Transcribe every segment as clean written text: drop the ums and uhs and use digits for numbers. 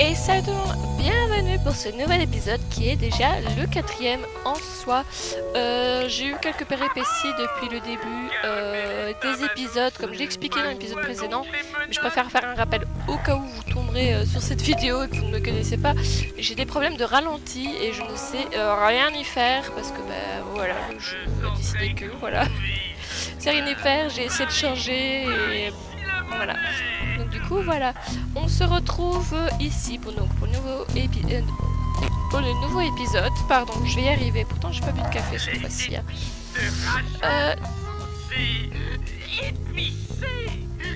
Et salut tout le monde, bienvenue pour ce nouvel épisode qui est déjà le 4e en soi. J'ai eu quelques péripéties depuis le début des épisodes, comme j'ai expliqué dans l'épisode précédent. Mais je préfère faire un rappel au cas où vous tomberez sur cette vidéo et que vous ne me connaissez pas. J'ai des problèmes de ralenti et je ne sais rien y faire parce que voilà, je a décidé que voilà. C'est rien y faire, j'ai essayé de changer et voilà. Donc du coup voilà, on se retrouve ici pour le nouveau épisode. Pardon, je vais y arriver. Pourtant j'ai pas bu de café cette fois-ci.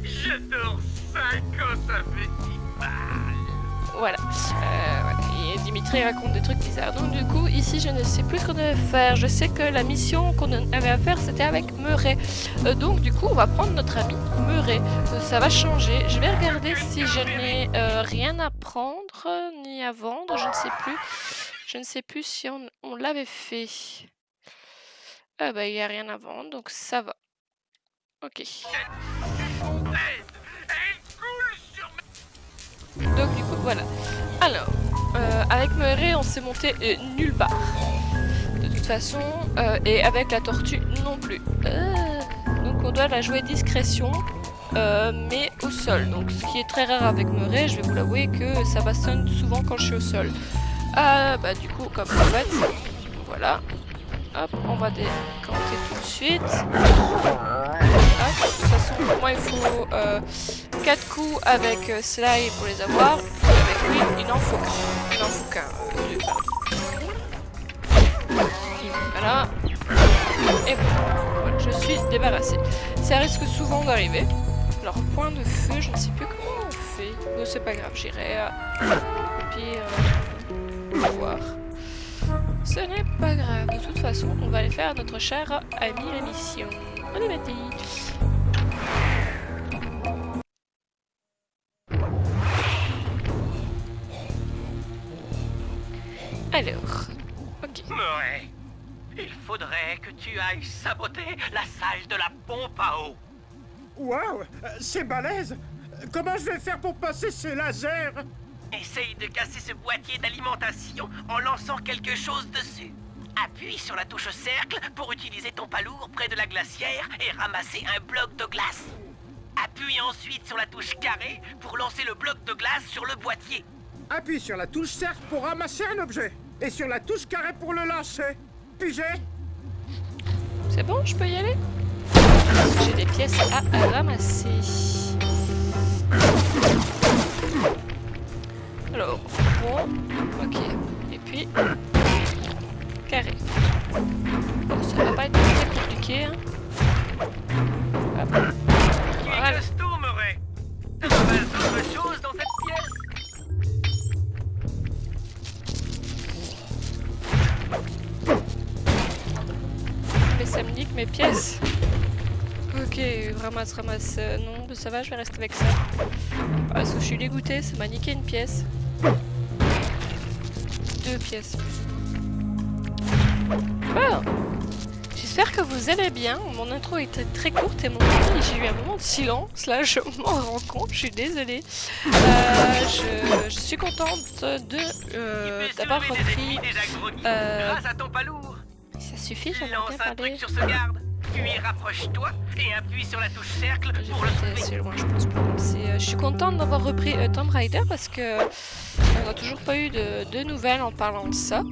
J'adore ça quand ça fait si mal. Voilà. Et Dimitri raconte des trucs bizarres. Donc du coup, ici, je ne sais plus ce qu'on devait faire. Je sais que la mission qu'on avait à faire, c'était avec Murray. Donc du coup, on va prendre notre ami Murray. Ça va changer. Je vais regarder si je n'ai rien à prendre, ni à vendre. Je ne sais plus. Je ne sais plus si on l'avait fait. Il n'y a rien à vendre, donc ça va. Ok. Donc du coup voilà. Alors, avec Murray on s'est monté nulle part. De toute façon, et avec la tortue non plus. Donc on doit la jouer discrétion, mais au sol. Donc ce qui est très rare avec Murray, je vais vous l'avouer que ça bastonne souvent quand je suis au sol. Du coup comme vous faites, voilà. Hop, on va décanter tout de suite. De toute façon, pour moi il faut 4 coups avec Sly pour les avoir. Avec lui, il n'en faut qu'un. Il n'en faut qu'un. Voilà. Et voilà, je suis débarrassée. Ça risque souvent d'arriver. Alors, point de feu, je ne sais plus comment on fait. Mais c'est pas grave, j'irai puis voir. Ce n'est pas grave, de toute façon, on va aller faire notre cher ami la mission. On est parti. Alors, ok. Murray, il faudrait que tu ailles saboter la salle de la pompe à eau. Waouh, c'est balèze. Comment je vais faire pour passer ces lasers? Essaye de casser ce boîtier d'alimentation en lançant quelque chose dessus. Appuie sur la touche cercle pour utiliser ton palourd près de la glacière et ramasser un bloc de glace. Appuie ensuite sur la touche carré pour lancer le bloc de glace sur le boîtier. Appuie sur la touche cercle pour ramasser un objet. Et sur la touche carré pour le lancer. Pigé? C'est bon, je peux y aller? J'ai des pièces à ramasser. Alors, bon, ok. Et puis, carré. Bon, ça va pas être très compliqué. Hein. Hop. Tu es costaud, Murray. T'as pas mal d'autres choses dans cette pièce? Mais ça me nique mes pièces. Ok, ramasse. Non, ça va, je vais rester avec ça. Parce que je suis dégoûtée, ça m'a niqué une pièce. 2 pièces. Bon. J'espère que vous allez bien. Mon intro était très courte et j'ai eu un moment de silence. Là, je m'en rends compte, je suis désolée. Je suis contente d'avoir repris. Grâce à ton palourd. Ça suffit, j'en ai Lance bien un parlé. truc sur ce garde, puis rapproche-toi et appuie sur la touche cercle pour le J'étais assez soulever. loin, je pense pas. Je suis contente d'avoir repris Tomb Raider parce que on n'a toujours pas eu de nouvelles en parlant de ça.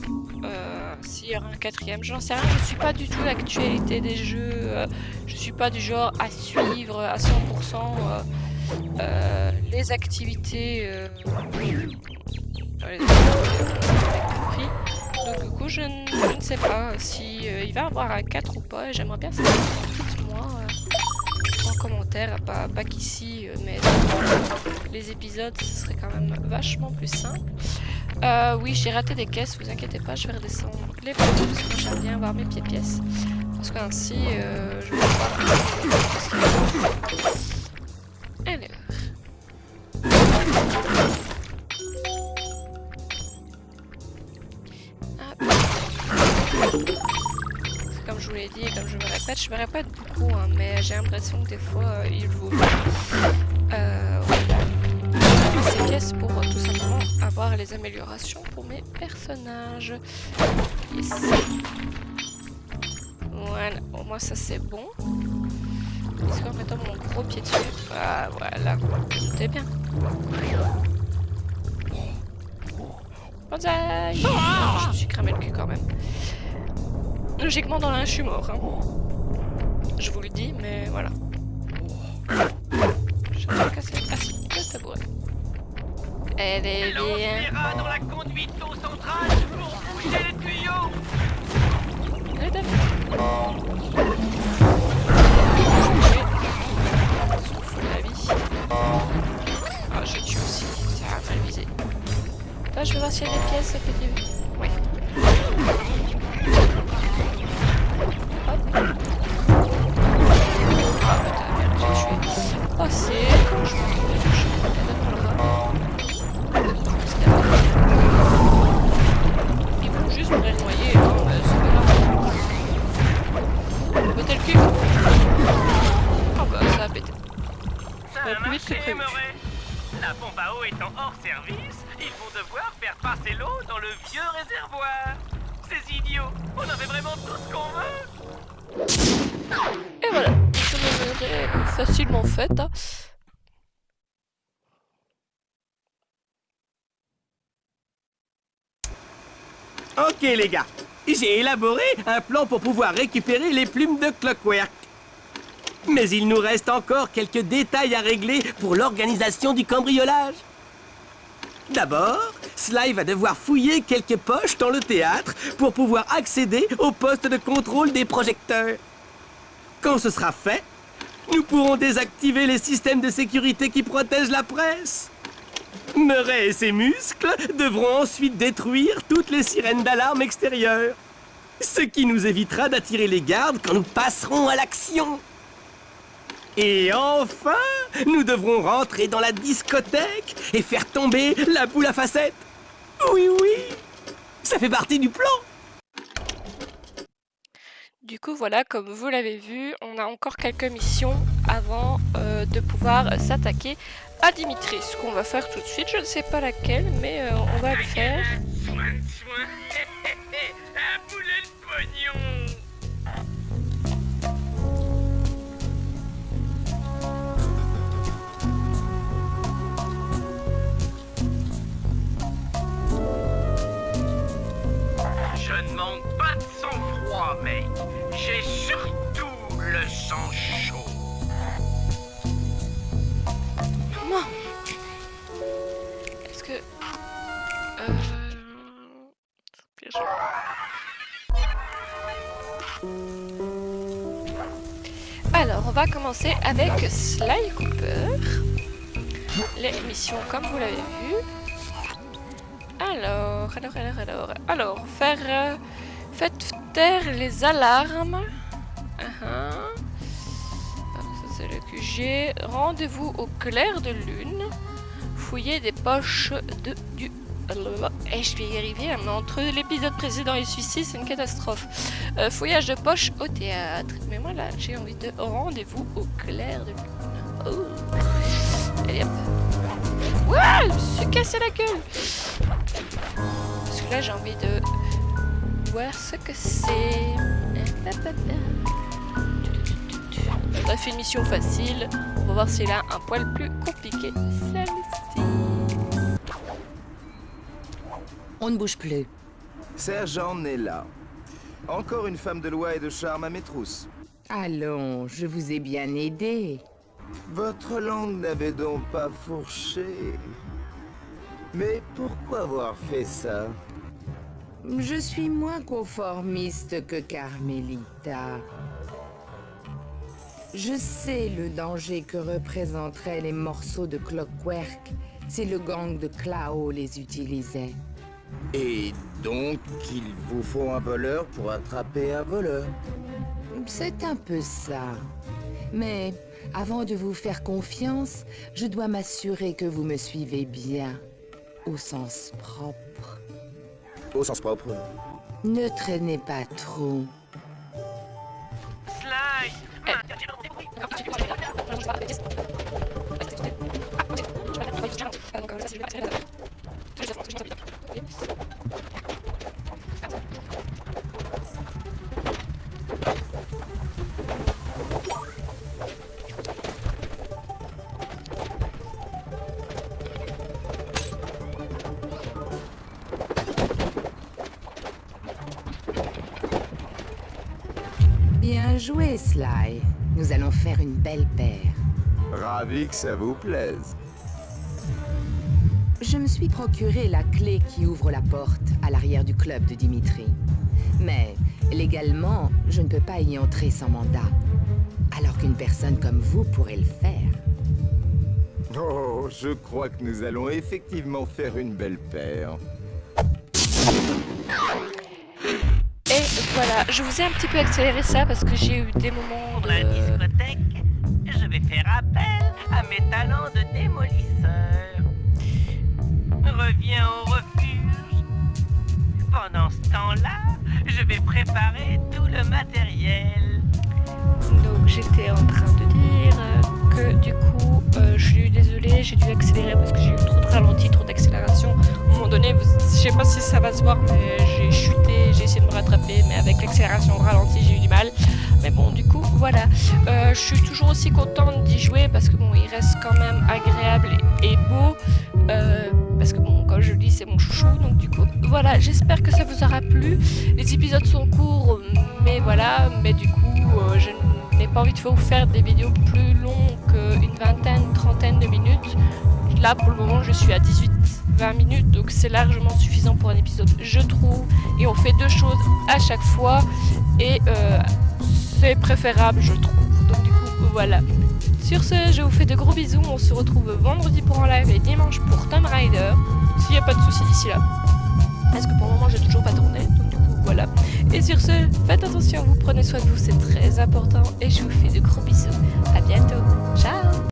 S'il y aura un 4e, j'en sais rien. Je suis pas du tout l'actualité des jeux. Je suis pas du genre à suivre à 100% les activités. Donc du coup, je ne sais pas si il va y avoir un 4 ou pas. J'aimerais bien savoir. Dites-moi en commentaire, pas qu'ici, mais dans les épisodes, ce serait quand même vachement plus simple. Oui, j'ai raté des caisses, vous inquiétez pas, je vais redescendre les photos parce que j'aime bien avoir mes pièces. Parce qu'ainsi, je vais voir. Alors. je vous l'ai dit, comme je me répète beaucoup, hein, mais j'ai l'impression que des fois, il vaut ces pièces pour tout simplement avoir les améliorations pour mes personnages. Yes. Voilà, au moins ça c'est bon. Parce qu'en mettant mon gros pied dessus, ah voilà, c'est bien. Bonsaï! Je me suis cramé le cul quand même. Logiquement dans l'un je suis mort. Hein. Je vous le dis, mais voilà. Je vais casser le tabouret. Elle est Lance bien. les rats dans la conduite d'eau centrale pour bouger les tuyaux. Elle est bien. Souffle la vie. Ah, je tue aussi. Ça a mal visé. Là, je vais voir s'il y a des pièces, petit. Oui. Hop. Ah putain, merde, j'ai tué. Passé. Je vais ils vont juste me noyer, hein, mais c'est pas grave. Péter le cul. Ah bah ça a pété. Ça Ouais, a plus vite que marché, prévu. Murray. La pompe à eau étant hors service, ils vont devoir faire passer l'eau dans le vieux réservoir. Ces idiots, on avait vraiment tout ce qu'on veut. Et voilà, je me verrai facilement faite. Hein. Ok les gars, j'ai élaboré un plan pour pouvoir récupérer les plumes de Clockwork. Mais il nous reste encore quelques détails à régler pour l'organisation du cambriolage. D'abord, Sly va devoir fouiller quelques poches dans le théâtre pour pouvoir accéder au poste de contrôle des projecteurs. Quand ce sera fait, nous pourrons désactiver les systèmes de sécurité qui protègent la presse. Murray et ses muscles devront ensuite détruire toutes les sirènes d'alarme extérieures. Ce qui nous évitera d'attirer les gardes quand nous passerons à l'action. Et enfin, nous devrons rentrer dans la discothèque et faire tomber la boule à facettes. Oui, oui, ça fait partie du plan. Du coup, voilà, comme vous l'avez vu, on a encore quelques missions avant de pouvoir s'attaquer à Dimitri. Ce qu'on va faire tout de suite, je ne sais pas laquelle, mais on va le faire. Soin, un boulet de pognon. Je ne manque pas de sang-froid, mec. J'ai surtout le sang chaud. Moi. Est-ce que... Alors, on va commencer avec Sly Cooper. Les missions comme vous l'avez vu. Alors, faire... faites taire les alarmes. Ça c'est le QG. Rendez-vous au clair de lune. Fouiller des poches du... Et je vais y arriver, mais entre l'épisode précédent et celui-ci, c'est une catastrophe. Fouillage de poches au théâtre. Mais moi là, j'ai envie de rendez-vous au clair de lune. Oh. Allez hop. Ouah, je me suis cassé la gueule. Parce que là, j'ai envie de voir ce que c'est. On a fait une mission facile. On va voir si elle a un poil plus compliqué. Celle-ci. On ne bouge plus. Sergent Nella. Encore une femme de loi et de charme à mes trousses. Allons, je vous ai bien aidé. Votre langue n'avait donc pas fourché. Mais pourquoi avoir fait ça? Je suis moins conformiste que Carmelita. Je sais le danger que représenteraient les morceaux de Clockwork si le gang de Clao les utilisait. Et donc, il vous faut un voleur pour attraper un voleur? C'est un peu ça. Mais avant de vous faire confiance, je dois m'assurer que vous me suivez bien, au sens propre. Au sens propre. Ne traînez pas trop. Bien joué, Sly. Nous allons faire une belle paire. Ravi que ça vous plaise. Je me suis procuré la clé qui ouvre la porte à l'arrière du club de Dimitri. Mais légalement, je ne peux pas y entrer sans mandat. Alors qu'une personne comme vous pourrait le faire. Oh, je crois que nous allons effectivement faire une belle paire. Et voilà, je vous ai un petit peu accéléré ça parce que j'ai eu des moments Pour la discothèque, je vais faire appel à mes talents de démolisseur. Reviens au refuge. Pendant ce temps-là, je vais préparer tout le matériel. Donc j'étais en train de dire que du coup, je suis désolée, j'ai dû accélérer parce que j'ai eu trop de ralenti, trop d'accélération. À un moment donné, je sais pas si ça va se voir, mais j'ai chuté, j'ai essayé de me rattraper, mais avec l'accélération de ralenti, j'ai eu du mal. Mais bon, du coup, voilà. Je suis toujours aussi contente d'y jouer parce que bon, il reste quand même agréable et beau. Parce que bon, comme je le dis, c'est mon chouchou, donc du coup, voilà, j'espère que ça vous aura plu. Les épisodes sont courts, mais voilà, mais du coup, je n'ai pas envie de vous faire des vidéos plus longues qu'une vingtaine, trentaine de minutes. Là, pour le moment, je suis à 18-20 minutes, donc c'est largement suffisant pour un épisode, je trouve. Et on fait deux choses à chaque fois, et c'est préférable, je trouve. Donc du coup, voilà. Sur ce, je vous fais de gros bisous. On se retrouve vendredi pour un live et dimanche pour Tomb Raider. S'il n'y a pas de soucis d'ici là. Parce que pour le moment, j'ai toujours pas tourné. Donc du coup, voilà. Et sur ce, faites attention, vous prenez soin de vous, c'est très important. Et je vous fais de gros bisous. À bientôt. Ciao.